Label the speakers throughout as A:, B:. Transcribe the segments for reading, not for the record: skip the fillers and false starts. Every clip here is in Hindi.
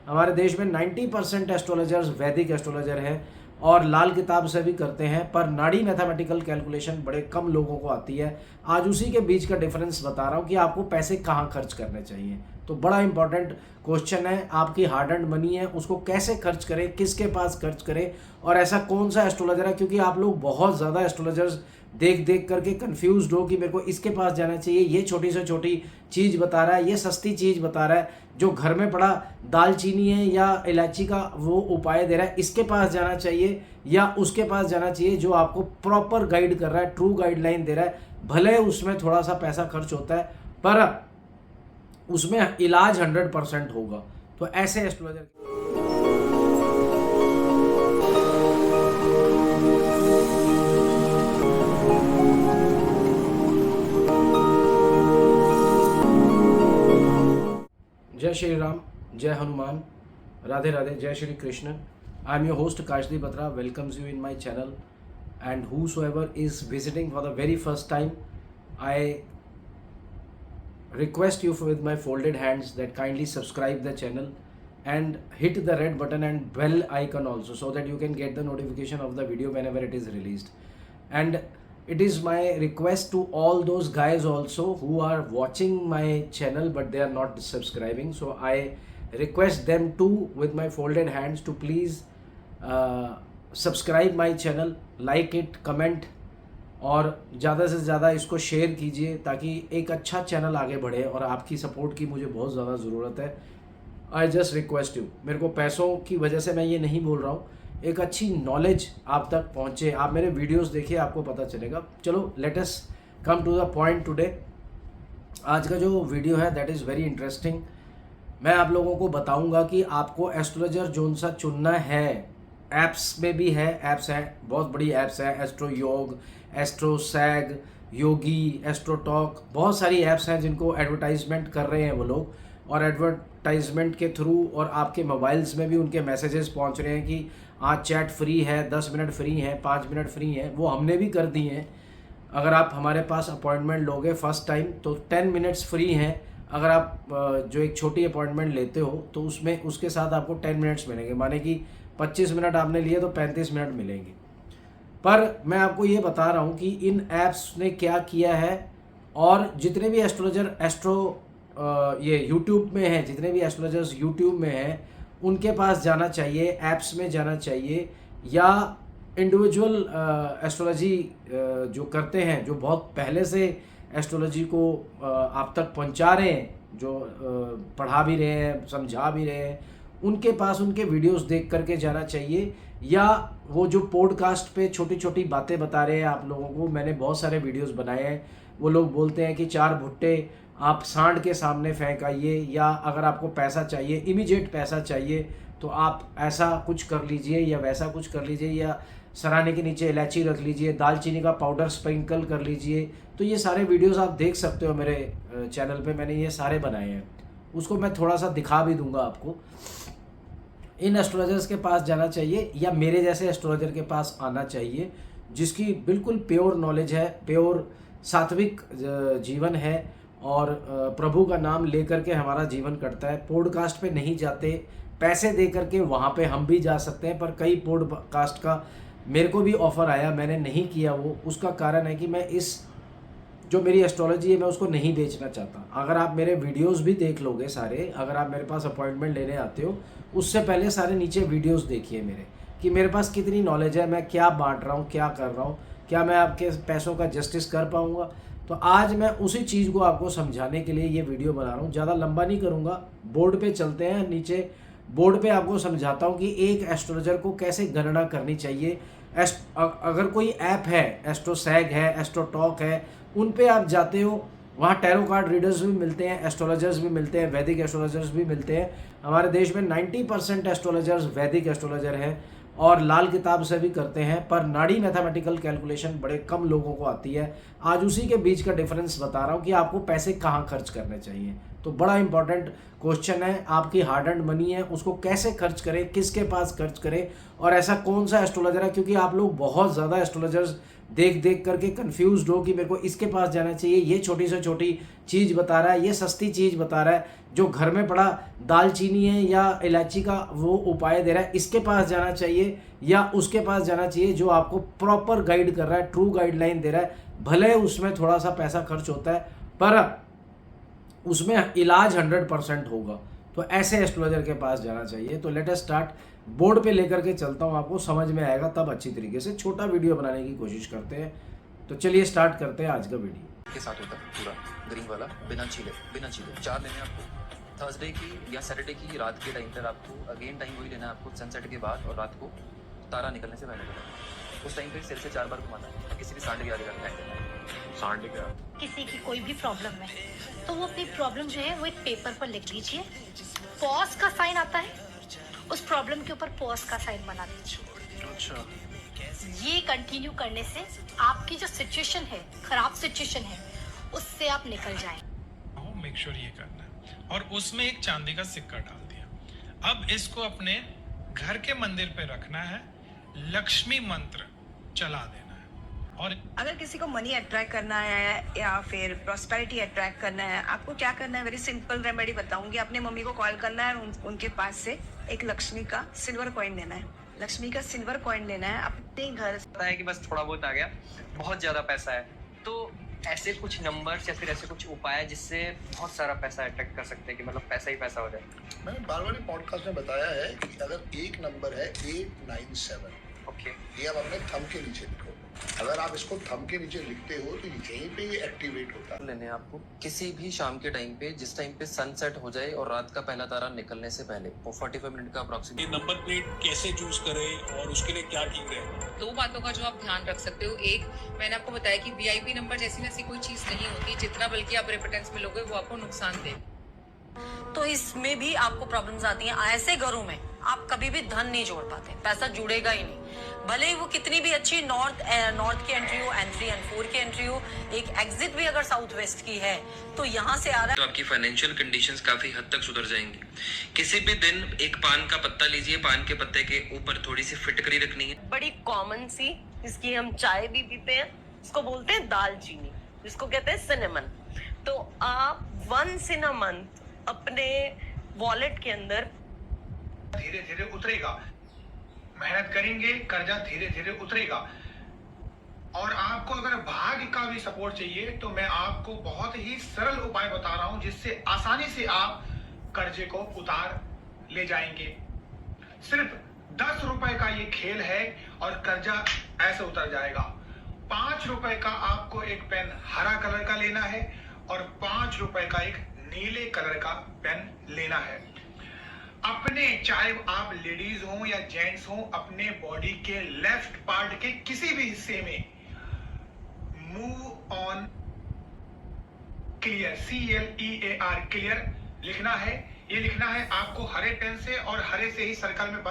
A: हमारे देश में 90% एस्ट्रोलॉजर्स वैदिक एस्ट्रोलॉजर हैं और लाल किताब से भी करते हैं, पर नाड़ी मैथमेटिकल कैलकुलेशन बड़े कम लोगों को आती है। आज उसी के बीच का डिफरेंस बता रहा हूँ कि आपको पैसे कहाँ खर्च करने चाहिए। तो बड़ा इंपॉर्टेंट क्वेश्चन है, आपकी हार्ड एंड मनी है उसको कैसे खर्च करें, किसके पास खर्च करें और ऐसा कौन सा एस्ट्रोलॉजर है। क्योंकि आप लोग बहुत ज़्यादा एस्ट्रोलॉजर्स देख देख करके कंफ्यूज्ड हो कि मेरे को इसके पास जाना चाहिए, ये छोटी से छोटी चीज़ बता रहा है, ये सस्ती चीज़ बता रहा है, जो घर में पड़ा दालचीनी है या इलायची का वो उपाय दे रहा है, इसके पास जाना चाहिए या उसके पास जाना चाहिए जो आपको प्रॉपर गाइड कर रहा है, ट्रू गाइडलाइन दे रहा है। भले उसमें थोड़ा सा पैसा खर्च होता है पर उसमें इलाज 100% होगा। तो ऐसे एस्ट्रोलॉजर जय श्री राम, जय हनुमान, राधे राधे, जय Shri Krishna. I am your host Kashdeep Batra, welcomes you in my channel and whosoever is visiting for the very first time, I request you with my folded hands that kindly subscribe the channel and hit the red button and bell icon also, so that you can get the notification of the video whenever it is released. And it is my request to all those guys also who are watching my channel but they are not subscribing, so I request them too with my folded hands to please subscribe my channel, like it, comment और ज़्यादा से ज़्यादा इसको शेयर कीजिए ताकि एक अच्छा चैनल आगे बढ़े। और आपकी सपोर्ट की मुझे बहुत ज़्यादा ज़रूरत है। आई जस्ट रिक्वेस्ट यू, मेरे को पैसों की वजह से मैं ये नहीं बोल रहा हूँ, एक अच्छी नॉलेज आप तक पहुँचे, आप मेरे वीडियोस देखिए, आपको पता चलेगा। चलो let us come to the point today. आज का जो वीडियो है दैट इज़ वेरी इंटरेस्टिंग। मैं आप लोगों को बताऊँगा कि आपको एस्ट्रोलॉजर जोन सा चुनना है। ऐप्स में भी है, ऐप्स हैं, बहुत बड़ी ऐप्स है, एस्ट्रो योग, एस्ट्रो सैग, योगी, एस्ट्रो टॉक, बहुत सारी ऐप्स हैं जिनको एडवर्टाइजमेंट कर रहे हैं वो लोग, और एडवर्टाइजमेंट के थ्रू और आपके मोबाइल्स में भी उनके मैसेजेस पहुंच रहे हैं कि आज चैट फ्री है, 10 मिनट फ्री है, 5 मिनट फ्री है। वो हमने भी कर दी हैं। अगर आप हमारे पास अपॉइंटमेंट लोगे फर्स्ट टाइम तो 10 मिनट्स फ्री हैं। अगर आप जो एक छोटी अपॉइंटमेंट लेते हो तो उसमें उसके साथ आपको 10 मिनट्स मिलेंगे, माने कि 25 मिनट आपने लिए तो 35 मिनट मिलेंगे। पर मैं आपको ये बता रहा हूँ कि इन ऐप्स ने क्या किया है, और जितने भी एस्ट्रोलॉजर ये यूट्यूब में हैं, जितने भी एस्ट्रोलॉजर्स यूट्यूब में हैं उनके पास जाना चाहिए, ऐप्स में जाना चाहिए, या इंडिविजुअल एस्ट्रोलॉजी जो करते हैं, जो बहुत पहले से एस्ट्रोलॉजी को आप तक पहुंचा रहे हैं, जो पढ़ा भी रहे हैं, समझा भी रहे हैं, उनके पास उनके वीडियोस देख करके जाना चाहिए। या वो जो पॉडकास्ट पे छोटी छोटी बातें बता रहे हैं आप लोगों को, मैंने बहुत सारे वीडियोस बनाए हैं। वो लोग बोलते हैं कि 4 भुट्टे आप सांड के सामने फेंक आइए, या अगर आपको पैसा चाहिए, इमीडिएट पैसा चाहिए, तो आप ऐसा कुछ कर लीजिए या वैसा कुछ कर लीजिए, या सराहने के नीचे इलायची रख लीजिए, दालचीनी का पाउडर स्प्रिंकल कर लीजिए। तो ये सारे वीडियोस आप देख सकते हो मेरे चैनल पे, मैंने ये सारे बनाए हैं। उसको मैं थोड़ा सा दिखा भी दूंगा आपको। इन एस्ट्रोलॉजर्स के पास जाना चाहिए या मेरे जैसे एस्ट्रोलॉजर के पास आना चाहिए जिसकी बिल्कुल प्योर नॉलेज है, प्योर सात्विक जीवन है, और प्रभु का नाम लेकर के हमारा जीवन कटता है। पॉडकास्ट पे नहीं जाते, पैसे दे करके वहाँ पे हम भी जा सकते हैं, पर कई पॉडकास्ट का मेरे को भी ऑफ़र आया, मैंने नहीं किया वो। उसका कारण है कि मैं इस जो मेरी एस्ट्रोलॉजी है मैं उसको नहीं बेचना चाहता। अगर आप मेरे वीडियोस भी देख लोगे सारे, अगर आप मेरे पास अपॉइंटमेंट लेने आते हो उससे पहले सारे नीचे वीडियोस देखिए मेरे, कि मेरे पास कितनी नॉलेज है, मैं क्या बांट रहा हूँ, क्या कर रहा हूँ, क्या मैं आपके पैसों का जस्टिस कर पाऊँगा। तो आज मैं उसी चीज़ को आपको समझाने के लिए ये वीडियो बना रहा हूँ। ज़्यादा लंबा नहीं करूँगा, बोर्ड पे चलते हैं। नीचे बोर्ड पे आपको समझाता हूँ कि एक एस्ट्रोलॉजर को कैसे गणना करनी चाहिए। अगर कोई ऐप है, एस्ट्रो सैग है, एस्ट्रो टॉक है, उन पे आप जाते हो, वहाँ टैरो कार्ड रीडर्स भी मिलते हैं, एस्ट्रोलॉजर्स भी मिलते हैं, वैदिक एस्ट्रोलॉजर्स भी मिलते हैं। हमारे देश में 90% एस्ट्रोलॉजर्स वैदिक एस्ट्रोलॉजर हैं और लाल किताब से भी करते हैं, पर नाड़ी मैथमेटिकल कैलकुलेशन बड़े कम लोगों को आती है। आज उसी के बीच का डिफरेंस बता रहा हूँ कि आपको पैसे कहाँ खर्च करने चाहिए। तो बड़ा इंपॉर्टेंट क्वेश्चन है, आपकी हार्ड एंड मनी है उसको कैसे खर्च करें, किसके पास खर्च करें, और ऐसा कौन सा एस्ट्रोलॉजर है, क्योंकि आप लोग बहुत ज़्यादा एस्ट्रोलॉजर्स देख देख करके कंफ्यूज्ड हो कि मेरे को इसके पास जाना चाहिए, ये छोटी से छोटी चीज़ बता रहा है, ये सस्ती चीज़ बता रहा है, जो घर में पड़ा दालचीनी है या इलायची का वो उपाय दे रहा है, इसके पास जाना चाहिए या उसके पास जाना चाहिए जो आपको प्रॉपर गाइड कर रहा है, ट्रू गाइडलाइन दे रहा है। भले उसमें थोड़ा सा पैसा खर्च होता है पर उसमें इलाज 100% होगा, तो ऐसे एस्ट्रोलॉजर के पास जाना चाहिए। तो लेट अस स्टार्ट। बोर्ड पे लेकर के चलता हूँ, आपको समझ में आएगा तब अच्छी तरीके से। छोटा वीडियो बनाने की कोशिश करते हैं, तो चलिए स्टार्ट करते हैं आज का वीडियो।
B: के साथ होता है पूरा ग्रीन वाला, बिना छीले 4 लेने हैं आपको। थर्सडे की या सैटरडे की रात के टाइम पर आपको अगेन टाइम वही लेना है आपको, सनसेट के बाद और रात को तारा निकलने से पहले लेना है। उस टाइम पे सिर से 4 बार घुमाना है, किसी भी सांडे की याद करना है। सांडे का
C: किसी की कोई भी प्रॉब्लम है तो वो अपनी प्रॉब्लम जो है वो एक पेपर पर लिख लीजिए, पॉज का साइन आता है, उस प्रॉब्लम के ऊपर पॉज का साइन बना दीजिए।
B: अच्छा,
C: ये कंटिन्यू करने से आपकी जो सिचुएशन है, खराब सिचुएशन है, उससे आप निकल जाएं।
D: मेक श्योर ये करना है। और उसमें एक चांदी का सिक्का डाल दिया। अब इसको अपने घर के मंदिर पे रखना है, लक्ष्मी मंत्र चला देना है। और
E: अगर किसी को मनी अट्रैक्ट करना है या फिर प्रॉस्पेरिटी अट्रैक्ट करना है, आपको क्या करना है, वेरी सिंपल रेमेडी बताऊंगी। अपने मम्मी को कॉल करना है, उनके पास से एक लक्ष्मी का सिल्वर कॉइन लेना है। लक्ष्मी का सिल्वर कॉइन लेना है, अपने घर
F: पता है कि बस थोड़ा बहुत आ गया, बहुत ज्यादा पैसा है, तो ऐसे कुछ नंबर्स या फिर ऐसे कुछ उपाय जिससे बहुत सारा पैसा अट्रैक्ट कर सकते हैं कि मतलब पैसा ही पैसा हो जाए।
G: मैंने बार बार पॉडकास्ट में बताया है कि अगर एक नंबर है 897,
F: ओके,
G: ये आप अपने थंब के नीचे लिखो। अगर आप इसको थंब के नीचे लिखते हो तो यहीं पे ये एक्टिवेट होता है।
B: लेने हैं आपको किसी भी शाम के टाइम पे, जिस टाइम पे सनसेट हो जाए और रात का पहला तारा निकलने से पहले, वो 45 मिनट का अप्रोक्सीमेट।
H: नंबर प्लेट कैसे चूज करें और उसके लिए क्या ठीक है?
I: 2 बातों का जो आप ध्यान रख सकते हो। एक, मैंने आपको बताया कि वीआईपी नंबर जैसी न ऐसी कोई चीज नहीं होती, जितना बल्कि आप रेफरेंस में लोगे वो आपको नुकसान दे।
J: तो इसमें भी आपको प्रॉब्लम्स आती हैं। ऐसे घरों में आप कभी भी धन नहीं जोड़ पाते, पैसा जुड़ेगा ही नहीं। भले ही वो कितनी भी अच्छी नॉर्थ की एंट्री हो, N3 N4 की एंट्री हो, एक एग्जिट भी अगर साउथ वेस्ट की है तो यहाँ से आ रहा है,
B: तो आपकी फाइनेंशियल कंडीशंस काफी हद तक सुधर जाएंगी। किसी भी दिन एक पान का पत्ता लीजिए, पान के पत्ते के ऊपर थोड़ी सी फिटकरी रखनी है।
J: बड़ी कॉमन सी, जिसकी हम चाय भी पीते हैं, उसको बोलते हैं दालचीनी, जिसको कहते हैं सिनेमन। तो आप वंस इन अ मंथ अपने वॉलेट के अंदर
H: धीरे धीरे उतरेगा, मेहनत करेंगे, कर्जा धीरे धीरे उतरेगा। और आपको अगर भाग्य का भी सपोर्ट चाहिए तो मैं आपको बहुत ही सरल उपाय बता रहा हूं, जिससे आसानी से आप कर्जे को उतार ले जाएंगे। सिर्फ 10 रुपए का ये खेल है और कर्जा ऐसे उतर जाएगा। 5 रुपए का आपको एक पेन हरा कलर का लेना है और 5 रुपए का एक नीले कलर का पेन लेना है। अपने, चाहे आप लेडीज हो या जेंट्स हो, अपने बॉडी के लेफ्ट पार्ट के किसी भी हिस्से में move on clear, CLEAR clear लिखना है। ये लिखना है आपको हरे पेन से और हरे से ही सर्कल में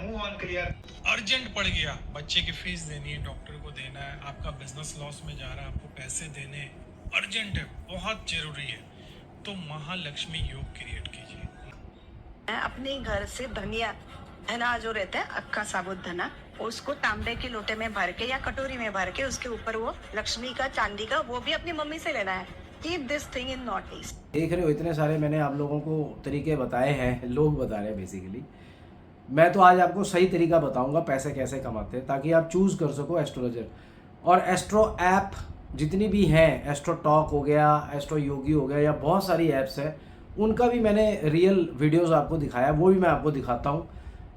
H: मूव ऑन क्लियर।
D: अर्जेंट पड़ गया, बच्चे की फीस देनी है, डॉक्टर को देना है, आपका बिजनेस लॉस में जा रहा है, आपको पैसे देने अर्जेंट है, बहुत जरूरी है, तो महालक्ष्मी योग क्रिएट कीजिए।
E: अपने घर से धनिया धना जो रहता है, अक्का साबुत धना, उसको तांबे के लोटे में भर के या कटोरी में भर के उसके ऊपर वो लक्ष्मी का, चांदी का, वो भी अपनी मम्मी से लेना है। Keep this thing in north east.
A: देख रहे हो इतने सारे मैंने आप लोगों को तरीके बताए हैं, लोग बता रहे हैं बेसिकली। मैं तो आज आपको सही तरीका बताऊंगा पैसे कैसे कमाते हैं, ताकि आप चूज़ कर सको एस्ट्रोलॉजर। और एस्ट्रो ऐप जितनी भी हैं, एस्ट्रो टॉक हो गया, एस्ट्रो योगी हो गया, या बहुत सारी ऐप्स हैं, उनका भी मैंने रियल वीडियोस आपको दिखाया, वो भी मैं आपको दिखाता हूँ।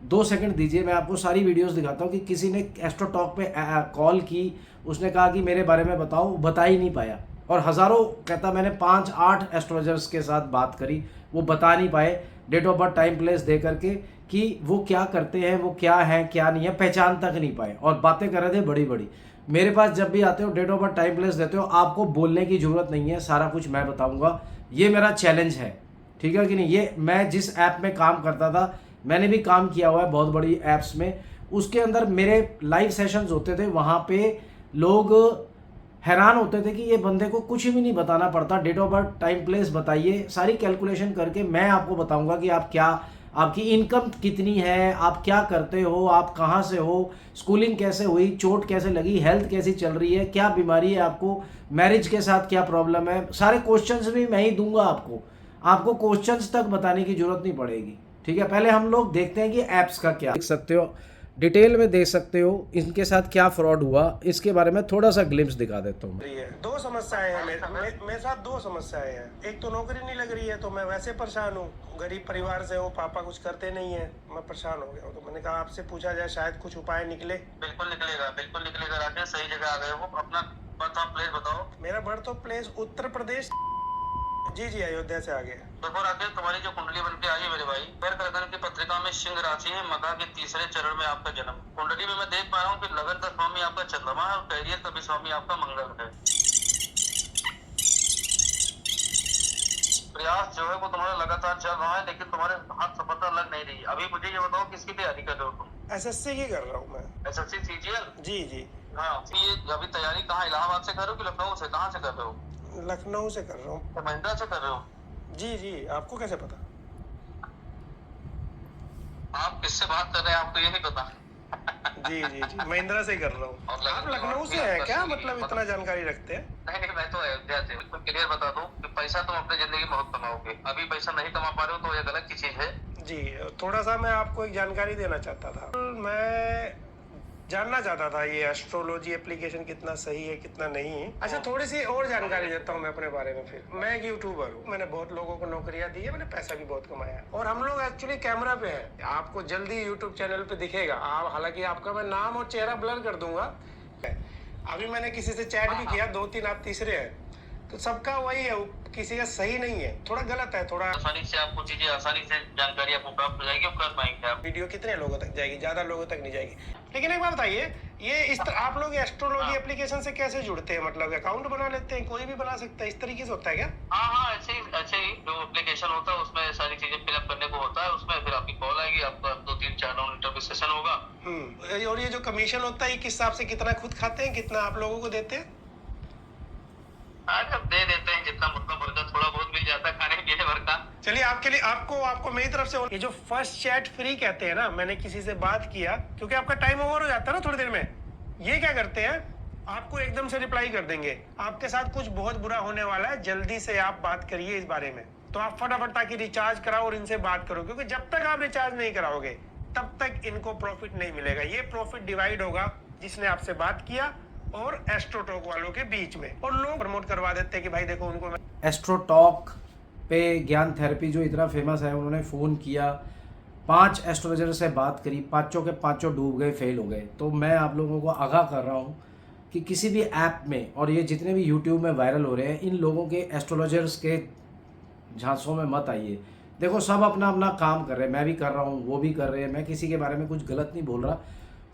A: 2 सेकंड दीजिए, मैं आपको सारी वीडियोस दिखाता हूँ कि किसी ने एस्ट्रो टॉक पे कॉल की, उसने कहा कि मेरे बारे में बताओ, बता ही नहीं पाया। और हज़ारों कहता मैंने 5-8 एस्ट्रोलॉजर्स के साथ बात करी, वो बता नहीं पाए date of birth, time, place दे करके कि वो क्या करते हैं, वो क्या है क्या नहीं है, पहचान तक नहीं पाए, और बातें कर रहे थे बड़ी बड़ी। मेरे पास जब भी आते हो, date of birth, time, place देते हो, आपको बोलने की ज़रूरत नहीं है, सारा कुछ मैं बताऊँगा। ये मेरा चैलेंज है, ठीक है कि नहीं। ये मैं जिस ऐप में काम करता था, मैंने भी काम किया हुआ है बहुत बड़ी ऐप्स में, उसके अंदर मेरे लाइव सेशंस होते थे, वहाँ पे लोग हैरान होते थे कि ये बंदे को कुछ भी नहीं बताना पड़ता, date of birth, time, place बताइए, सारी कैलकुलेशन करके मैं आपको बताऊंगा कि आप क्या, आपकी इनकम कितनी है, आप क्या करते हो, आप कहाँ से हो, स्कूलिंग कैसे हुई, चोट कैसे लगी, हेल्थ कैसी चल रही है, क्या बीमारी है आपको, मैरिज के साथ क्या प्रॉब्लम है, सारे क्वेश्चंस भी मैं ही दूंगा आपको क्वेश्चंस तक बताने की जरूरत नहीं पड़ेगी। ठीक है, पहले हम लोग देखते हैं कि ऐप्स का क्या, देख सकते हो डिटेल में, देख सकते हो इनके साथ क्या फ्रॉड हुआ, इसके बारे में थोड़ा सा ग्लिम्स दिखा देता हूँ।
K: दो समस्याएं हैं मेरे साथ, दो समस्याएं हैं। एक तो नौकरी नहीं लग रही है, तो मैं वैसे परेशान हूँ, गरीब परिवार से हूँ, पापा कुछ करते नहीं है, मैं परेशान हो गया हूँ। तो मैंने कहा आपसे पूछा जाए, शायद कुछ उपाय निकले।
L: बिल्कुल निकलेगा राकेश, सही जगह आ गए हो। अपना बर्थ ऑफ प्लेस बताओ।
K: मेरा birth of place Uttar Pradesh, ji Ayodhya से आ गया।
L: देखो राकेश, तुम्हारी जो कुंडली बन के आई है मेरे भाई, पैर लगन की पत्रिका में सिंह राशि है, मघा के तीसरे चरण में आपका जन्म। कुंडली में मैं देख पा रहा हूँ कि लगन का स्वामी आपका चंद्रमा है और कैरियर का भी स्वामी आपका मंगल है। प्रयास जो है वो तुम्हारा लगातार चल रहा है, लेकिन तुम्हारे हाथ सफलता लग नहीं रही। अभी मुझे ये बताओ, किसकी तैयारी कर रहे हो तुम?
K: एसएससी की कर रहा हूँ मैं।
L: SSC CGL?
K: जी।
L: हाँ, ये अभी तैयारी कहाँ, इलाहाबाद से कर रहे हो कि लखनऊ से, कहाँ से कर रहे हो?
K: लखनऊ से कर रहा हूँ।
L: तो महिंद्रा से कर रहे हो?
K: जी, आपको कैसे पता?
L: आप किससे बात कर रहे हैं, आपको ये नहीं पता?
K: जी महिंद्रा से कर रहा हूँ। आप लखनऊ से हैं क्या, मतलब इतना जानकारी रखते हैं?
L: नहीं, मैं तो अयोध्या से। बिल्कुल क्लियर बता दूं कि पैसा तुम अपनी जिंदगी में बहुत कमाओगे, अभी पैसा नहीं कमा पा रहे हो तो ये गलत की चीज है।
K: जी, थोड़ा सा मैं आपको एक जानकारी देना चाहता था। मैं जानना चाहता था ये एस्ट्रोलॉजी एप्लीकेशन कितना सही है, कितना नहीं है। अच्छा, थोड़ी सी और जानकारी देता हूँ मैं अपने बारे में। फिर मैं एक यूट्यूबर हूँ, मैंने बहुत लोगों को नौकरियां दी है, मैंने पैसा भी बहुत कमाया, और हम लोग एक्चुअली कैमरा पे हैं। आपको जल्दी यूट्यूब चैनल पे दिखेगा। आप, हालांकि आपका मैं नाम और चेहरा ब्लर कर दूंगा। अभी मैंने किसी से चैट भी किया, 2-3 आप तीसरे हैं, तो सबका वही है, किसी का सही नहीं है, थोड़ा गलत है, थोड़ा।
L: आसानी से आपको चीजें, आसानी से जानकारी आपको प्राप्त हो जाएगी और कर पाएंगे आप।
K: वीडियो कितने लोगों तक जाएगी? ज्यादा लोगों तक नहीं जाएगी। लेकिन एक बात बताइए, ये इस तरह आप लोग एस्ट्रोलॉजी एप्लीकेशन से कैसे जुड़ते हैं? मतलब अकाउंट बना लेते हैं, कोई भी बना सकता है, इस तरीके से होता है क्या?
L: हाँ, ऐसे ही जो एप्लीकेशन होता है उसमें सारी चीजें फिलअप करने को होता है, उसमें फिर आपकी कॉल आएगी, आपका 2-3-4 राउंड इंटरव्यू सेशन होगा।
K: और ये जो कमीशन होता है, किस हिसाब से, कितना खुद खाते हैं, कितना आप लोगों को देते हैं?
L: अब दे देते हैं जितना, मतलब वर्कर थोड़ा बहुत मिल जाता है खाने पीने भर का।
K: चलिए, आपके लिए आपको मेरी तरफ से ये जो फर्स्ट चैट फ्री कहते हैं ना, मैंने किसी से बात किया, क्योंकि आपका टाइम ओवर हो जाता है ना थोड़ी देर में, ये क्या करते हैं, आपको एकदम से रिप्लाई कर देंगे, आपके साथ कुछ बहुत बुरा होने वाला है, जल्दी से आप बात करिए इस बारे में। तो आप फटाफट ताकि रिचार्ज कराओ और इनसे बात करो, क्योंकि जब तक आप रिचार्ज नहीं कराओगे तब तक इनको प्रॉफिट नहीं मिलेगा। ये प्रॉफिट डिवाइड होगा जिसने आपसे बात किया और एस्ट्रोटॉक वालों के बीच में, और लोग प्रमोट करवा देते हैं कि भाई देखो उनको।
A: एस्ट्रोटॉक पे ज्ञान थेरेपी जो इतना फेमस है, उन्होंने फ़ोन किया, 5 एस्ट्रोलॉजर से बात करी, पांचों के पांचों डूब गए, फेल हो गए। तो मैं आप लोगों को आगाह कर रहा हूँ कि किसी भी ऐप में, और ये जितने भी यूट्यूब में वायरल हो रहे हैं, इन लोगों के एस्ट्रोलॉजर्स के झांसों में मत आइए। देखो, सब अपना अपना काम कर रहे हैं, मैं भी कर रहा हूँ, वो भी कर रहे हैं, मैं किसी के बारे में कुछ गलत नहीं बोल रहा।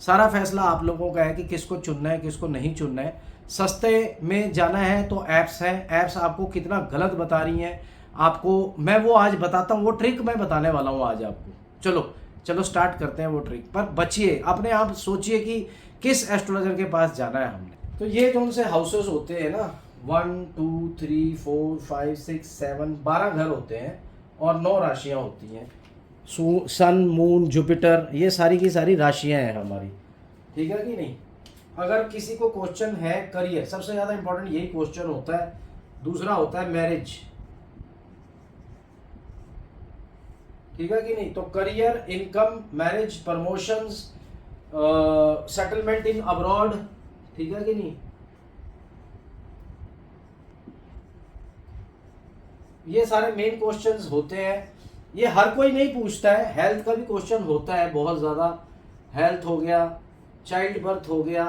A: सारा फैसला आप लोगों का है कि किसको चुनना है, किसको नहीं चुनना है। सस्ते में जाना है तो ऐप्स है, ऐप्स आपको कितना गलत बता रही हैं, आपको मैं वो आज बताता हूँ, वो ट्रिक मैं बताने वाला हूँ आज आपको। चलो स्टार्ट करते हैं वो ट्रिक। पर बचिए, अपने आप सोचिए कि किस एस्ट्रोलॉजर के पास जाना है हमने। तो ये जो उनसे हाउसेस होते हैं ना, 1 2 3 4 5 6 7 12 घर होते हैं और 9 राशियाँ होती हैं। सन, मून, जुपिटर, ये सारी की सारी राशियां हैं हमारी, ठीक है कि नहीं। अगर किसी को क्वेश्चन है करियर, सबसे ज़्यादा इंपॉर्टेंट यही क्वेश्चन होता है। दूसरा होता है मैरिज, ठीक है कि नहीं। तो career, income, marriage, promotions, settlement in abroad, ठीक है कि नहीं। ये सारे मेन क्वेश्चंस होते हैं। ये हर कोई नहीं पूछता है। हेल्थ का भी क्वेश्चन होता है बहुत ज़्यादा, हेल्थ हो गया, चाइल्ड बर्थ हो गया।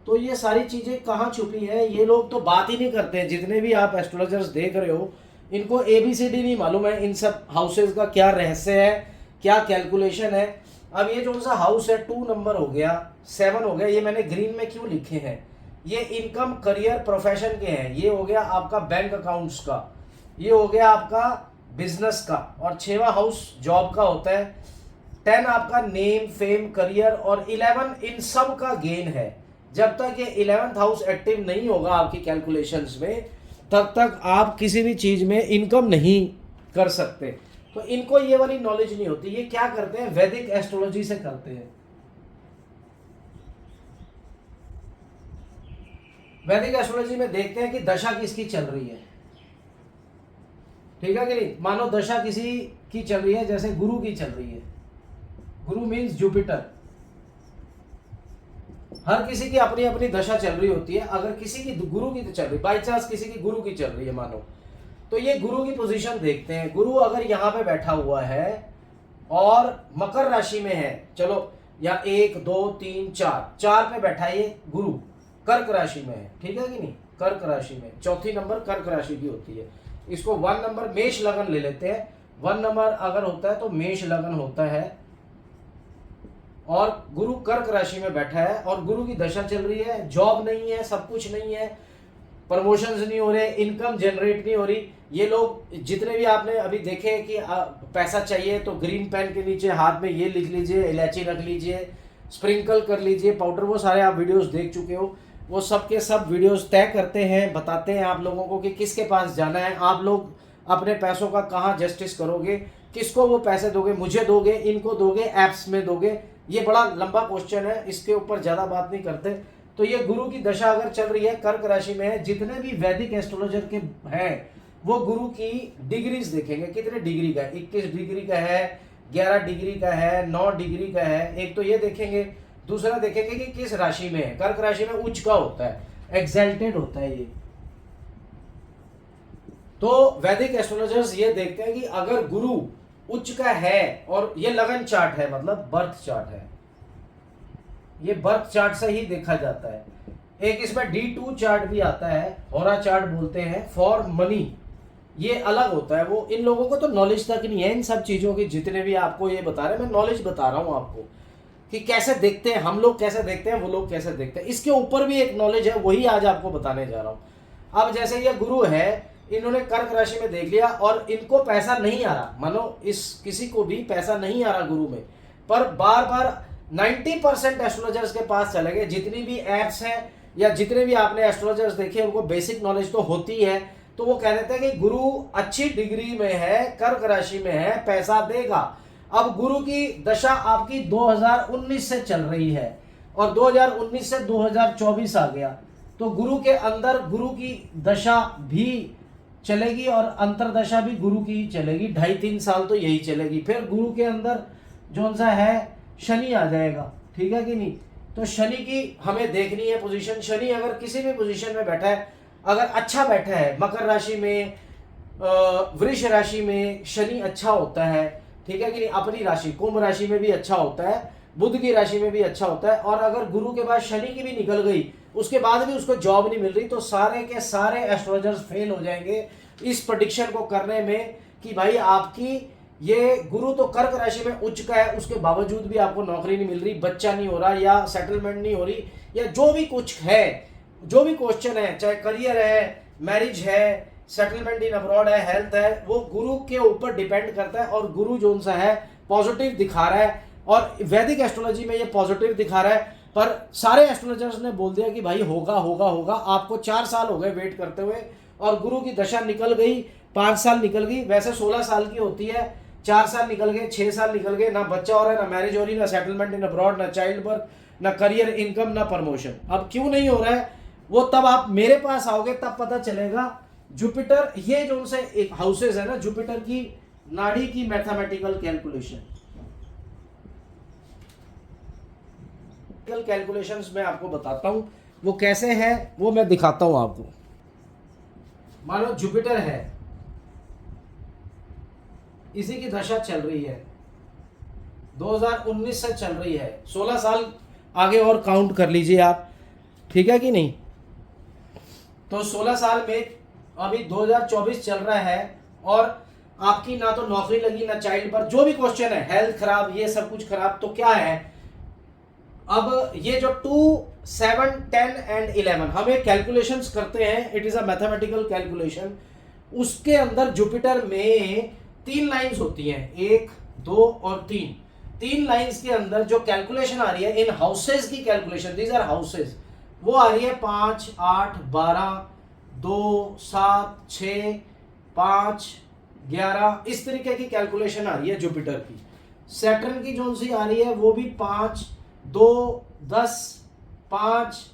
A: तो ये सारी चीज़ें कहाँ छुपी हैं, ये लोग तो बात ही नहीं करते हैं। जितने भी आप एस्ट्रोलॉजर्स देख रहे हो, इनको ABCD नहीं मालूम है इन सब हाउसेज का क्या रहस्य है, क्या कैलकुलेशन है। अब ये जो सा हाउस है, 2 नंबर हो गया, 7 हो गया, ये मैंने ग्रीन में क्यों लिखे हैं, ये इनकम, करियर, प्रोफेशन के हैं। ये हो गया आपका बैंक अकाउंट्स का, ये हो गया आपका बिजनेस का, और 6वां हाउस जॉब का होता है। 10 आपका नेम, फेम, करियर, और 11 इन सब का गेन है। जब तक ये 11th हाउस एक्टिव नहीं होगा आपकी कैलकुलेशंस में, तब तक आप किसी भी चीज में इनकम नहीं कर सकते। तो इनको ये वाली नॉलेज नहीं होती। ये क्या करते हैं, वैदिक एस्ट्रोलॉजी से करते हैं। वैदिक एस्ट्रोलॉजी में देखते हैं कि दशा किसकी चल रही है, ठीक है कि नहीं। मानो दशा किसी की चल रही है, जैसे गुरु की चल रही है। गुरु मीन्स जुपिटर। हर किसी की अपनी अपनी दशा चल रही होती है। अगर किसी की गुरु की तो चल रही, बाई चांस किसी की गुरु की चल रही है मानो, तो ये गुरु की पोजीशन देखते हैं। गुरु अगर यहाँ पे बैठा हुआ है और मकर राशि में है, चलो या 1 2 3 4 पे बैठा है, ये गुरु कर्क राशि में है, ठीक है कि नहीं। कर्क राशि में चौथी नंबर कर्क राशि की होती है। इसको 1 नंबर मेष लगन ले लेते हैं। 1 नंबर अगर होता है तो मेष लगन होता है, और गुरु कर्क राशि में बैठा है और गुरु की दशा चल रही है। जॉब नहीं है, सब कुछ नहीं है, प्रमोशंस नहीं हो रहे, इनकम जनरेट नहीं हो रही। ये लोग जितने भी आपने अभी देखे कि पैसा चाहिए तो ग्रीन पेन के नीचे हाथ में ये लिख लीजिए, इलायची रख लीजिए, स्प्रिंकल कर लीजिए पाउडर, वो सारे आप वीडियोस देख चुके हो। वो सब के सब वीडियोस तय करते हैं, बताते हैं आप लोगों को कि किसके पास जाना है। आप लोग अपने पैसों का कहाँ जस्टिस करोगे, किसको वो पैसे दोगे, मुझे दोगे, इनको दोगे, ऐप्स में दोगे। ये बड़ा लंबा क्वेश्चन है, इसके ऊपर ज़्यादा बात नहीं करते। तो ये गुरु की दशा अगर चल रही है, कर्क राशि में है, जितने भी वैदिक एस्ट्रोलॉजर के हैं वो गुरु की डिग्रीज देखेंगे, कितने डिग्री का है। 21 डिग्री का है, 11 डिग्री का है, 9 डिग्री का है। एक तो ये देखेंगे, दूसरा देखेंगे कि किस राशि में है। कर्क राशि में उच्च का होता है, एक्सल्टेड होता है ये। तो वैदिक एस्ट्रोलॉजर्स ये देखते हैं कि अगर गुरु उच्च का है, और ये लगन चार्ट है, मतलब बर्थ चार्ट है, ये बर्थ चार्ट से ही देखा जाता है। एक इसमें D2 चार्ट भी आता है, होरा चार्ट बोलते हैं, फॉर मनी। ये अलग होता है। वो इन लोगों को तो नॉलेज तक नहीं है इन सब चीजों की, जितने भी आपको ये बता रहे हैं। मैं नॉलेज बता रहा हूं आपको कि कैसे देखते हैं हम लोग, कैसे देखते हैं वो लोग, कैसे देखते हैं। इसके ऊपर भी एक नॉलेज है, वही आज आपको बताने जा रहा हूं। अब जैसे ये गुरु है, इन्होंने कर्क राशि में देख लिया और इनको पैसा नहीं आ रहा, मानो इस किसी को भी पैसा नहीं आ रहा गुरु में, पर बार बार 90% एस्ट्रोलॉजर्स के पास चले गए। जितनी भी एप्स हैं या जितने भी आपने एस्ट्रोलॉजर्स देखे, उनको बेसिक नॉलेज तो होती है, तो वो कह देते हैं कि गुरु अच्छी डिग्री में है, कर्क राशि में है, पैसा देगा। अब गुरु की दशा आपकी 2019 से चल रही है और 2019 से 2024 आ गया, तो गुरु के अंदर गुरु की दशा भी चलेगी और अंतरदशा भी गुरु की ही चलेगी। 2.5-3 साल तो यही चलेगी। फिर गुरु के अंदर जो सा है शनि आ जाएगा, ठीक है कि नहीं। तो शनि की हमें देखनी है पोजीशन। शनि अगर किसी भी पोजीशन में बैठा है, अगर अच्छा बैठा है, मकर राशि में, वृष राशि में शनि अच्छा होता है, ठीक है कि नहीं। अपनी राशि कुंभ राशि में भी अच्छा होता है, बुध की राशि में भी अच्छा होता है। और अगर गुरु के बाद शनि की भी निकल गई, उसके बाद भी उसको जॉब नहीं मिल रही, तो सारे के सारे एस्ट्रोलॉजर्स फेल हो जाएंगे इस प्रेडिक्शन को करने में कि भाई आपकी ये गुरु तो कर्क राशि में उच्च का है, उसके बावजूद भी आपको नौकरी नहीं मिल रही, बच्चा नहीं हो रहा या सेटलमेंट नहीं हो रही, या जो भी कुछ है, जो भी क्वेश्चन है, चाहे करियर है, मैरिज है, सेटलमेंट इन अब्रॉड है, हेल्थ है, वो गुरु के ऊपर डिपेंड करता है। और गुरु जो सा है पॉजिटिव दिखा रहा है, और वैदिक एस्ट्रोलॉजी में ये पॉजिटिव दिखा रहा है। पर सारे एस्ट्रोलॉजर्स ने बोल दिया कि भाई होगा होगा होगा। आपको 4 साल हो गए वेट करते हुए, और गुरु की दशा निकल गई, 5 साल निकल गई। वैसे 16 साल की होती है, 4 साल निकल गए, 6 साल निकल गए, ना बच्चा हो रहा है, ना मैरिज हो रही, ना सेटलमेंट इन अब्रॉड, ना चाइल्ड बर्थ, ना करियर, इनकम, ना प्रमोशन। अब क्यों नहीं हो रहा है वो तब आप मेरे पास आओगे तब पता चलेगा। जुपिटर, ये जो उनसे एक हाउसेज है ना, जुपिटर की नाड़ी की मैथमेटिकल कैलकुलेशंस मैं आपको बताता हूं, वो कैसे है वो मैं दिखाता हूं आपको। मानो जुपिटर है, इसी की दशा चल रही है, 2019 से चल रही है, 16 साल आगे और काउंट कर लीजिए आप, ठीक है कि नहीं। तो 16 साल में अभी 2024 चल रहा है, और आपकी ना तो नौकरी लगी, ना चाइल्ड बर्थ, जो भी क्वेश्चन है, हेल्थ खराब, ये सब कुछ खराब, तो क्या है। अब ये जो 2, 7, 10 एंड 11 हम एक कैलकुलेशंस करते हैं, it is a mathematical calculation. उसके अंदर जुपिटर में 3 लाइंस होती हैं, 1, 2 और 3 लाइंस के अंदर जो कैलकुलेशन आ रही है इन हाउसेज की कैलकुलेशन, दीज आर हाउसेज, वो आ रही है 5, 8, 12, 2, 7, 6, 5, 11, इस तरीके की कैलकुलेशन आ रही है जुपिटर की। सैटर्न की जो सी आ रही है वो भी 5, 2, 10, 5,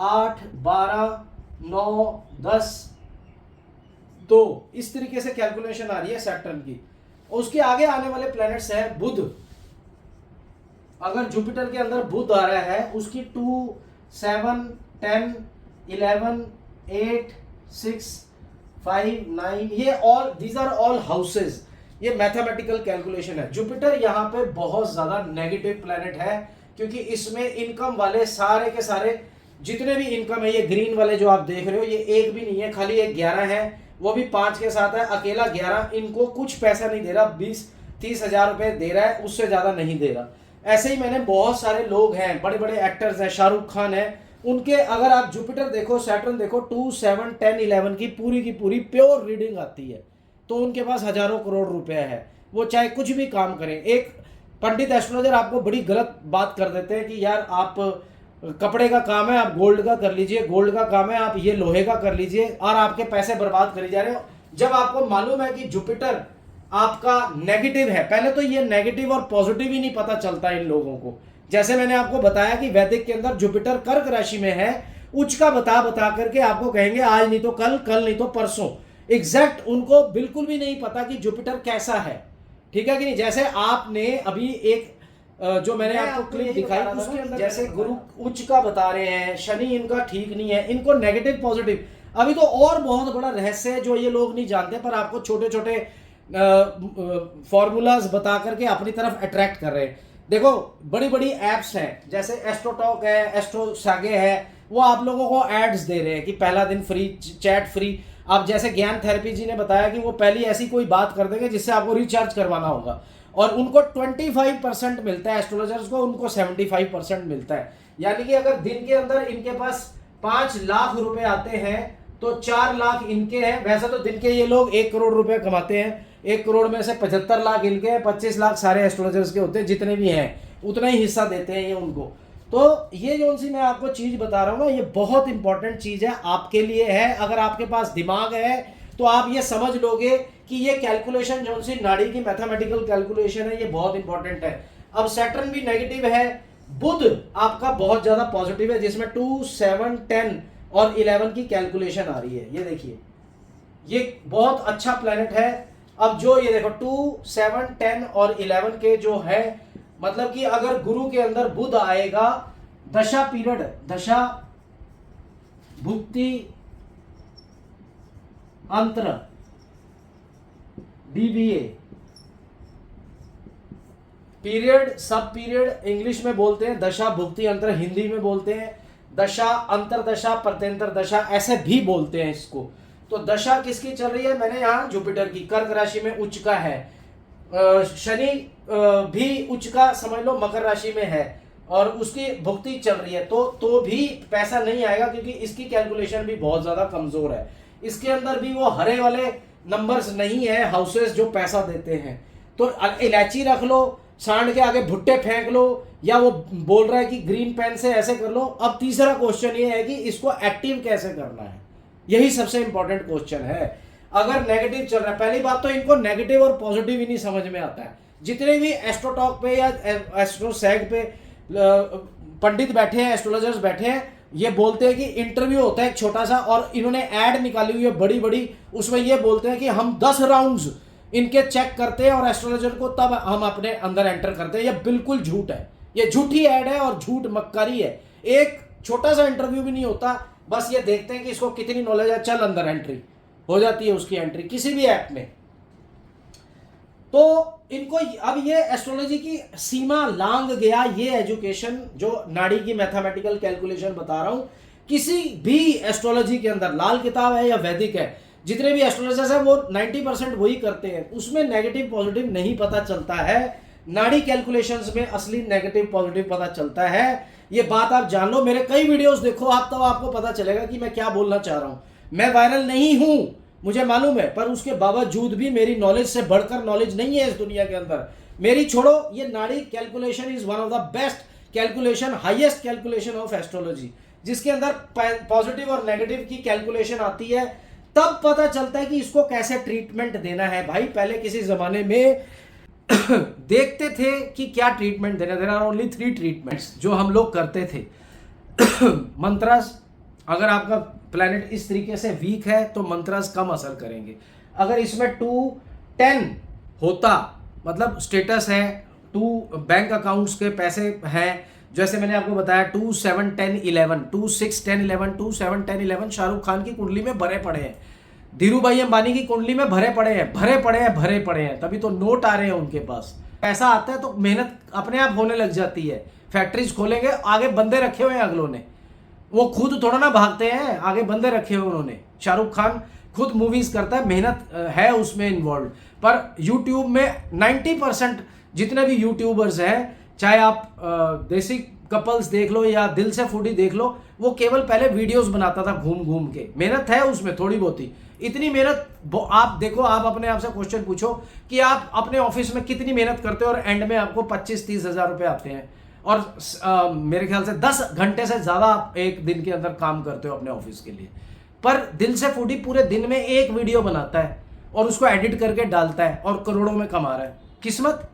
A: 8, 12, 9, 10, 2, इस तरीके से कैलकुलेशन आ रही है सैटर्न की। और उसके आगे आने वाले प्लैनेट्स है बुध। अगर जुपिटर के अंदर बुध आ रहा है उसकी 2, 7, 10, 11, 8, 6, 5, 9, ये all these are all houses. ये मैथमेटिकल कैलकुलेशन है। जुपिटर यहाँ पे बहुत ज्यादा नेगेटिव प्लैनेट है क्योंकि इसमें इनकम वाले सारे के सारे जितने भी इनकम है, ये ग्रीन वाले जो आप देख रहे हो, ये एक भी नहीं है, खाली एक 11 है, वो भी 5 के साथ है, अकेला 11। इनको कुछ पैसा नहीं दे रहा, 20-30 हजार रुपए दे रहा है, उससे ज्यादा नहीं दे रहा। ऐसे ही मैंने बहुत सारे लोग हैं, बड़े बड़े एक्टर्स हैं, शाहरुख खान है, उनके अगर आप जुपिटर देखो, सैटर्न देखो, 2, 7, 10, 11 की पूरी प्योर रीडिंग आती है, तो उनके पास हजारों करोड़ रुपए है, वो चाहे कुछ भी काम करें। एक पंडित एस्ट्रोलॉजर आपको बड़ी गलत बात कर देते हैं कि यार आप कपड़े का काम है आप गोल्ड का कर लीजिए, गोल्ड का काम है आप ये लोहे का कर लीजिए, और आपके पैसे बर्बाद करी जा रहे हो। जब आपको मालूम है कि जुपिटर आपका नेगेटिव है, पहले तो ये नेगेटिव और पॉजिटिव ही नहीं पता चलता इन लोगों को। जैसे मैंने आपको बताया कि वैदिक के अंदर जुपिटर कर्क राशि में है, उच्च का बता करके आपको कहेंगे आज नहीं तो कल, कल नहीं तो परसों। एग्जैक्ट उनको बिल्कुल भी नहीं पता कि जुपिटर कैसा है, ठीक है कि नहीं। जैसे आपने अभी एक जो मैंने आपको क्लिप दिखाई उसके अंदर जैसे गुरु उच्च का बता रहे हैं, शनि इनका ठीक नहीं है, इनको नेगेटिव पॉजिटिव। अभी तो और बहुत बड़ा रहस्य है जो ये लोग नहीं जानते, पर आपको छोटे छोटे फॉर्मूलाज बता करके अपनी तरफ अट्रैक्ट कर रहे हैं। देखो बड़ी बड़ी एप्स हैं जैसे एस्ट्रोटॉक है, एस्ट्रोसागे है, वो आप लोगों को एड्स दे रहे हैं कि पहला दिन फ्री, चैट फ्री। आप जैसे ज्ञान थेरेपी जी ने बताया कि वो पहली ऐसी कोई बात कर देंगे जिससे आपको रिचार्ज करवाना होगा, और उनको 25% मिलता है, एस्ट्रोलॉजर्स को उनको 75% मिलता है। यानी कि अगर दिन के अंदर इनके पास 5 लाख रुपए आते हैं तो 4 लाख इनके हैं। वैसे तो दिन के ये लोग 1 करोड़ रुपए कमाते हैं, 1 करोड़ में से 75 लाख इनके हैं, 25 लाख सारे एस्ट्रोलॉजर्स के होते हैं, जितने भी हैं उतना ही हिस्सा देते हैं ये उनको। तो ये जो सी मैं आपको चीज बता रहा हूँ ना, ये बहुत इंपॉर्टेंट चीज है आपके लिए है। अगर आपके पास दिमाग है तो आप ये समझ लोगे कि ये कैलकुलेशन जो सी नाड़ी की मैथमेटिकल कैलकुलेशन है, ये बहुत इंपॉर्टेंट है। अब सैटर्न भी नेगेटिव है, बुध आपका बहुत ज्यादा पॉजिटिव है, जिसमें 2, 7, 10 और 11 की कैलकुलेशन आ रही है। ये देखिए ये बहुत अच्छा प्लेनेट है। अब जो ये देखो 2, 7, 10 और 11 के जो है, मतलब कि अगर गुरु के अंदर बुध आएगा, दशा पीरियड, दशा भुक्ति अंतर, DBA पीरियड, सब पीरियड इंग्लिश में बोलते हैं, दशा भुक्ति अंतर हिंदी में बोलते हैं, दशा अंतरदशा प्रत्यंतर दशा ऐसे भी बोलते हैं इसको। तो दशा किसकी चल रही है, मैंने यहाँ जुपिटर की कर्क राशि में उच्च का है, शनि भी उच्च का समझ लो मकर राशि में है और उसकी भुक्ति चल रही है, तो भी पैसा नहीं आएगा क्योंकि इसकी कैलकुलेशन भी बहुत ज्यादा कमजोर है। इसके अंदर भी वो हरे वाले नंबर्स नहीं है, हाउसेस जो पैसा देते हैं। तो इलायची रख लो, सांड के आगे भुट्टे फेंक लो, या वो बोल रहा है कि ग्रीन पेन से ऐसे कर लो। अब तीसरा क्वेश्चन ये है कि इसको एक्टिव कैसे करना है, यही सबसे इंपॉर्टेंट क्वेश्चन है। अगर नेगेटिव चल रहा है, पहली बात तो इनको नेगेटिव और पॉजिटिव ही नहीं समझ में आता है। जितने भी एस्ट्रोटॉक पे या एस्ट्रोसैग पे पंडित बैठे हैं, एस्ट्रोलॉजर्स बैठे हैं, ये बोलते हैं कि इंटरव्यू होता है एक छोटा सा, और इन्होंने ऐड निकाली हुई है बड़ी बड़ी, उसमें ये बोलते हैं कि हम 10 राउंड्स इनके चेक करते हैं और एस्ट्रोलॉजर को तब हम अपने अंदर एंटर करते हैं। ये बिल्कुल झूठ है, ये झूठी ऐड है और झूठ मक्कारी है। एक छोटा सा इंटरव्यू भी नहीं होता, बस ये देखते हैं कि इसको कितनी नॉलेज है, चल अंदर एंट्री हो जाती है उसकी एंट्री किसी भी ऐप में। तो इनको अब ये एस्ट्रोलॉजी की सीमा लांग गया, ये एजुकेशन जो नाड़ी की मैथमेटिकल कैलकुलेशन बता रहा हूं, किसी भी एस्ट्रोलॉजी के अंदर, लाल किताब है या वैदिक है, जितने भी एस्ट्रोलॉजर्स हैं वो 90% वही करते हैं, उसमें नेगेटिव पॉजिटिव नहीं पता चलता है। नाड़ी कैलकुलेशंस में असली नेगेटिव पॉजिटिव पता चलता है। ये बात आप जान लो, मेरे कई वीडियोस देखो आप, तब आपको पता चलेगा कि मैं क्या बोलना चाह रहा हूं। मैं वायरल नहीं हूं, मुझे मालूम है, पर उसके बावजूद भी मेरी नॉलेज से बढ़कर नॉलेज नहीं है इस दुनिया के अंदर। मेरी छोड़ो, ये नाड़ी calculation is one of the best calculation, highest calculation of astrology, जिसके अंदर पॉजिटिव और नेगेटिव की कैलकुलेशन आती है, तब पता चलता है कि इसको कैसे ट्रीटमेंट देना है। भाई पहले किसी जमाने में देखते थे कि क्या ट्रीटमेंट देना। देयर आर ओनली 3 ट्रीटमेंट्स जो हम लोग करते थे। मंत्रास, अगर आपका प्लैनेट इस तरीके से वीक है तो मंत्रास कम असर करेंगे। अगर इसमें 2-10 होता, मतलब स्टेटस है 2 बैंक अकाउंट्स के पैसे हैं, जैसे मैंने आपको बताया 2, 7, 10, 11, 2, 6, 10, 11, 2, 7, 10, 11 शाहरुख खान की कुंडली में भरे पड़े हैं, धीरू भाई अंबानी की कुंडली में भरे पड़े हैं, तभी तो नोट आ रहे हैं उनके पास। पैसा आता है तो मेहनत अपने आप होने लग जाती है। फैक्ट्रीज खोलेंगे, आगे बंदे रखे हुए हैं अगलों ने, वो खुद थोड़ा ना भागते हैं, आगे बंदे रखे हुए उन्होंने। शाहरुख खान खुद मूवीज करता है, मेहनत है उसमें इन्वॉल्व। पर यूट्यूब में 90% जितने भी यूट्यूबर्स हैं, चाहे आप देसी कपल्स देख लो या दिल से फूडी देख लो, वो केवल पहले वीडियोस बनाता था घूम घूम के। मेहनत है उसमें थोड़ी बहुत ही, इतनी मेहनत आप देखो, आप अपने आप से क्वेश्चन पूछो कि आप अपने ऑफिस में कितनी मेहनत करते हो और एंड में आपको 25-30 हज़ार रुपये आते हैं, और मेरे ख्याल से 10 घंटे से ज़्यादा आप एक दिन के अंदर काम करते हो अपने ऑफिस के लिए। पर दिल से फूडी पूरे दिन में एक वीडियो बनाता है और उसको एडिट करके डालता है और करोड़ों में कमा रहा है। किस्मत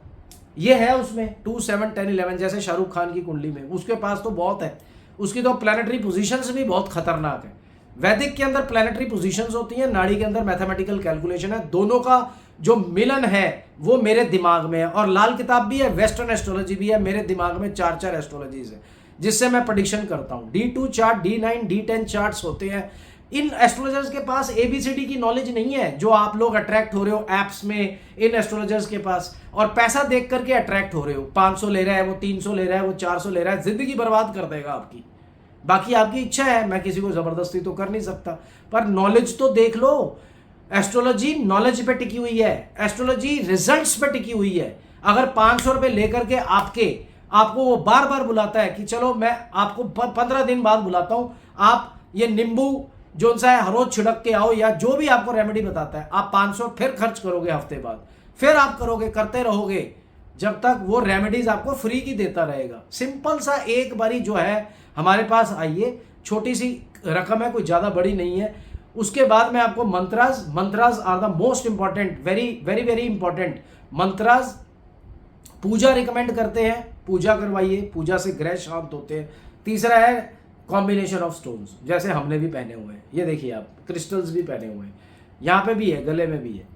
A: ये है उसमें। 2, 7, 10, 11 जैसे शाहरुख खान की कुंडली में, उसके पास तो बहुत है, उसकी तो प्लैनेटरी पोजीशंस भी बहुत खतरनाक है। वैदिक के अंदर प्लैनेटरी पोजीशंस होती हैं, नाड़ी के अंदर मैथमेटिकल कैलकुलेशन है, दोनों का जो मिलन है वो मेरे दिमाग में है। और लाल किताब भी है, वेस्टर्न एस्ट्रोलॉजी भी है, मेरे दिमाग में 4 एस्ट्रोलॉजीज है जिससे मैं प्रेडिक्शन करता हूँ। D2 chart, D9, D10 charts होते हैं। इन एस्ट्रोलॉजर्स के पास ABCD की नॉलेज नहीं है जो आप लोग अट्रैक्ट हो रहे हो ऐप्स में इन एस्ट्रोलॉजर्स के पास, और पैसा देख करके अट्रैक्ट हो रहे हो। 500 ले रहा है वो, 300 ले रहा है वो, 400 ले रहा है, जिंदगी बर्बाद कर देगा आपकी। बाकी आपकी इच्छा है, मैं किसी को जबरदस्ती तो कर नहीं सकता, पर नॉलेज तो देख लो। एस्ट्रोलॉजी नॉलेज पे टिकी हुई है, एस्ट्रोलॉजी रिजल्ट्स पे टिकी हुई है। अगर 500 रुपये लेकर के आपको वो बार बार बुलाता है कि चलो मैं आपको 15 दिन बाद बुलाता हूं, आप ये नींबू जो सा है हर रोज छिड़क के आओ, या जो भी आपको रेमेडी बताता है, आप 500 फिर खर्च करोगे हफ्ते बाद, फिर आप करोगे, करते रहोगे जब तक वो रेमेडीज आपको फ्री की देता रहेगा। सिंपल सा एक बारी जो है हमारे पास आइए, छोटी सी रकम है, कोई ज़्यादा बड़ी नहीं है। उसके बाद मैं आपको mantras are the most important, very very very important mantras. पूजा रिकमेंड करते हैं, पूजा करवाइए, पूजा से ग्रह शांत होते हैं। तीसरा है कॉम्बिनेशन ऑफ स्टोन्स, जैसे हमने भी पहने हुए हैं, ये देखिए आप, क्रिस्टल्स भी पहने हुए हैं, यहाँ पे भी है, गले में भी है।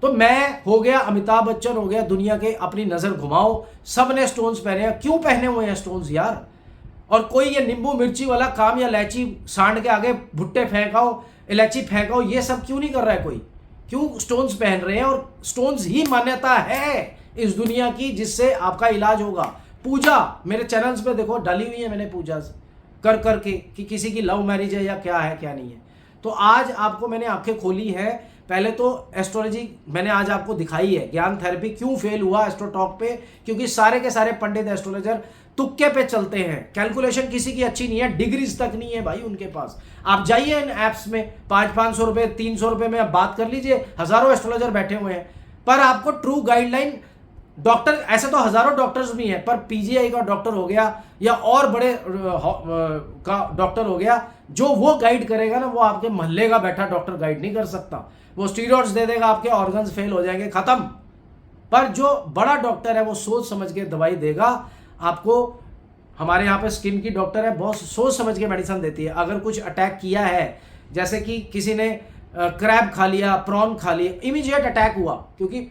A: तो मैं हो गया, अमिताभ बच्चन हो गया, दुनिया के, अपनी नज़र घुमाओ, सब ने स्टोन्स पहने हैं। क्यों पहने हुए हैं स्टोन्स यार? और कोई ये नींबू मिर्ची वाला काम या इलायची सांड के आगे भुट्टे फेंकाओ, इलायची फेंकाओ, ये सब क्यों नहीं कर रहा है कोई? क्यों स्टोन्स पहन रहे हैं? और स्टोन्स ही मान्यता है इस दुनिया की जिससे आपका इलाज होगा। पूजा मेरे चैनल्स पे देखो डाली हुई है मैंने, पूजा कर करके कि किसी की लव मैरिज है या क्या है क्या नहीं है। तो आज आपको मैंने आंखें खोली है। पहले तो एस्ट्रोलॉजी मैंने आज आपको दिखाई है, ज्ञान थेरेपी क्यों फेल हुआ एस्ट्रोटॉक पे, क्योंकि सारे के सारे पंडित एस्ट्रोलॉजर तुक्के पे चलते हैं, कैलकुलेशन किसी की अच्छी नहीं है, डिग्रीज तक नहीं है भाई उनके पास। आप जाइए इन ऐप्स में, 500 रुपये 300 रुपये में आप बात कर लीजिए, हजारों एस्ट्रोलॉजर बैठे हुए हैं, पर आपको ट्रू गाइडलाइन डॉक्टर, ऐसे तो हजारों डॉक्टर्स भी हैं, पर PGI का डॉक्टर हो गया या और बड़े का डॉक्टर हो गया, जो वो गाइड करेगा ना, वो आपके मोहल्ले का बैठा डॉक्टर गाइड नहीं कर सकता। वो स्टीरॉइड्स दे देगा, आपके ऑर्गन्स फेल हो जाएंगे, खत्म। पर जो बड़ा डॉक्टर है वो सोच समझ के दवाई देगा आपको। हमारे यहाँ पे स्किन की डॉक्टर है, बहुत सोच समझ के मेडिसिन देती है। अगर कुछ अटैक किया है, जैसे कि किसी ने क्रैब खा लिया, प्रॉन खा लिया, इमीडिएट अटैक हुआ, क्योंकि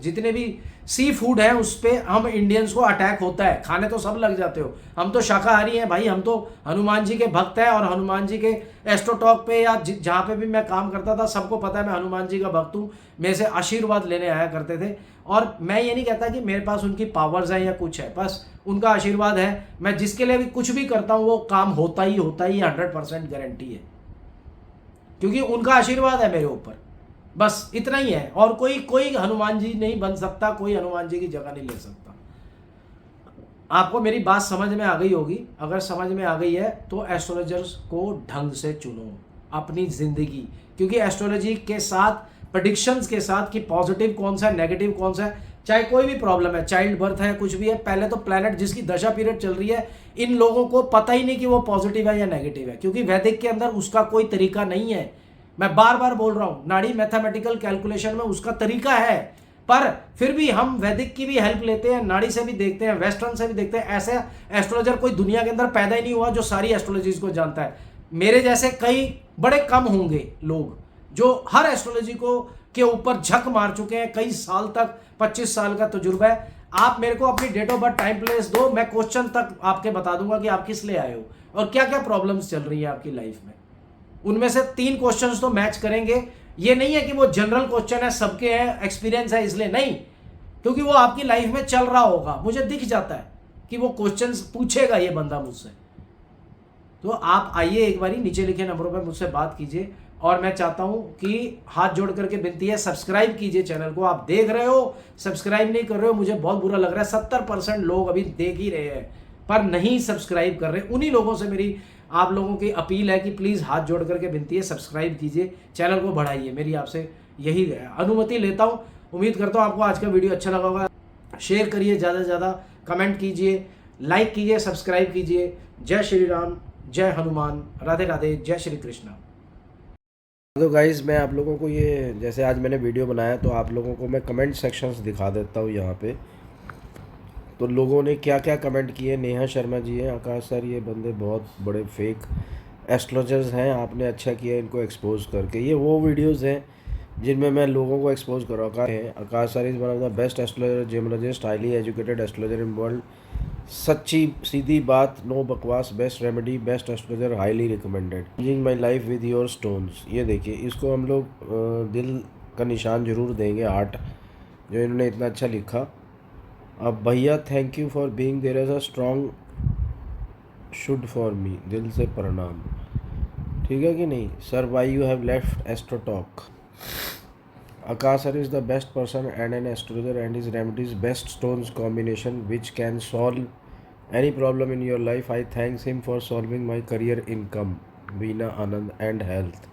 A: जितने भी सी फूड है उस पर हम इंडियंस को अटैक होता है। खाने तो सब लग जाते हो, हम तो शाकाहारी हैं भाई, हम तो हनुमान जी के भक्त हैं, और हनुमान जी के एस्ट्रोटॉक पे या जहाँ पे भी मैं काम करता था सबको पता है मैं हनुमान जी का भक्त हूँ। मेरे से आशीर्वाद लेने आया करते थे, और मैं ये नहीं कहता कि मेरे पास उनकी पावर्स हैं या कुछ है, बस उनका आशीर्वाद है। मैं जिसके लिए भी कुछ भी करता हूँ वो काम होता ही 100% गारंटी है, क्योंकि उनका आशीर्वाद है मेरे ऊपर, बस इतना ही है। और कोई हनुमान जी नहीं बन सकता, कोई हनुमान जी की जगह नहीं ले सकता। आपको मेरी बात समझ में आ गई होगी। अगर समझ में आ गई है तो एस्ट्रोलॉजर्स को ढंग से चुनो अपनी जिंदगी, क्योंकि एस्ट्रोलॉजी के साथ, प्रेडिक्शंस के साथ कि पॉजिटिव कौन सा है नेगेटिव कौन सा है, चाहे कोई भी प्रॉब्लम है, चाइल्ड बर्थ है, कुछ भी है, पहले तो प्लैनेट जिसकी दशा पीरियड चल रही है, इन लोगों को पता ही नहीं कि वो पॉजिटिव है या नेगेटिव है, क्योंकि वैदिक के अंदर उसका कोई तरीका नहीं है। मैं बार बार बोल रहा हूं, नाड़ी मैथमेटिकल कैलकुलेशन में उसका तरीका है, पर फिर भी हम वैदिक की भी हेल्प लेते हैं, नाड़ी से भी देखते हैं, वेस्टर्न से भी देखते हैं। ऐसे एस्ट्रोलॉजर कोई दुनिया के अंदर पैदा ही नहीं हुआ जो सारी एस्ट्रोलॉजीज को जानता है। मेरे जैसे कई बड़े कम होंगे लोग जो हर एस्ट्रोलॉजी को के ऊपर झक मार चुके हैं, कई साल तक, 25 साल का तजुर्बा है। आप मेरे को अपनी date of birth, time, place दो, मैं क्वेश्चन तक आपके बता दूंगा कि आप किस लिए आए हो और क्या क्या प्रॉब्लम्स चल रही हैं आपकी लाइफ में। उनमें से 3 क्वेश्चंस तो मैच करेंगे। ये नहीं है कि वो जनरल क्वेश्चन है, सबके हैं, एक्सपीरियंस है इसलिए नहीं, क्योंकि वो आपकी लाइफ में चल रहा होगा, मुझे दिख जाता है कि वो क्वेश्चंस पूछेगा ये बंदा मुझसे। तो आप आइए, एक बारी नीचे लिखे नंबरों पर मुझसे बात कीजिए। और मैं चाहता हूं कि हाथ जोड़ करके विनती है, सब्सक्राइब कीजिए चैनल को। आप देख रहे हो, सब्सक्राइब नहीं कर रहे हो, मुझे बहुत बुरा लग रहा है। 70% लोग अभी देख ही रहे हैं पर नहीं सब्सक्राइब कर रहे। उन्हीं लोगों से मेरी आप लोगों की अपील है कि प्लीज़ हाथ जोड़ करके विनती है, सब्सक्राइब कीजिए, चैनल को बढ़ाइए। मेरी आपसे यही अनुमति लेता हूँ। उम्मीद करता हूँ आपको आज का वीडियो अच्छा लगा होगा। शेयर करिए ज़्यादा से ज़्यादा, कमेंट कीजिए, लाइक कीजिए, सब्सक्राइब कीजिए। जय श्री राम, जय हनुमान, राधे राधे, जय श्री कृष्णा। तो गाइज़, मैं आप लोगों को ये, जैसे आज मैंने वीडियो बनाया तो आप लोगों को मैं कमेंट सेक्शंस दिखा देता हूँ यहाँ पे। तो लोगों ने क्या क्या कमेंट किए। नेहा शर्मा जी हैं, आकाश सर ये बंदे बहुत बड़े फेक एस्ट्रोलॉजर्स हैं, आपने अच्छा किया इनको एक्सपोज करके। ये वो वीडियोस हैं जिनमें मैं लोगों को एक्सपोज कर रहा हूँ। Akash sir is one of the best astrologer, geologist, highly educated astrologer in world. सच्ची सीधी बात, नो बकवास, best remedy, best astrologer, highly recommended. Changing my life with your stones. ये देखिए, इसको हम लोग दिल का निशान जरूर देंगे, हार्ट, जो इन्होंने इतना अच्छा लिखा। अब भैया thank you for being there as a strong should for me, दिल से प्रणाम। ठीक है कि नहीं sir? Why you have left AstroTalk. Akash sir is the best person and an astrologer, and his remedies best stones combination which can solve any problem in your life. I thanks him for solving my career, income, Veena Anand and health.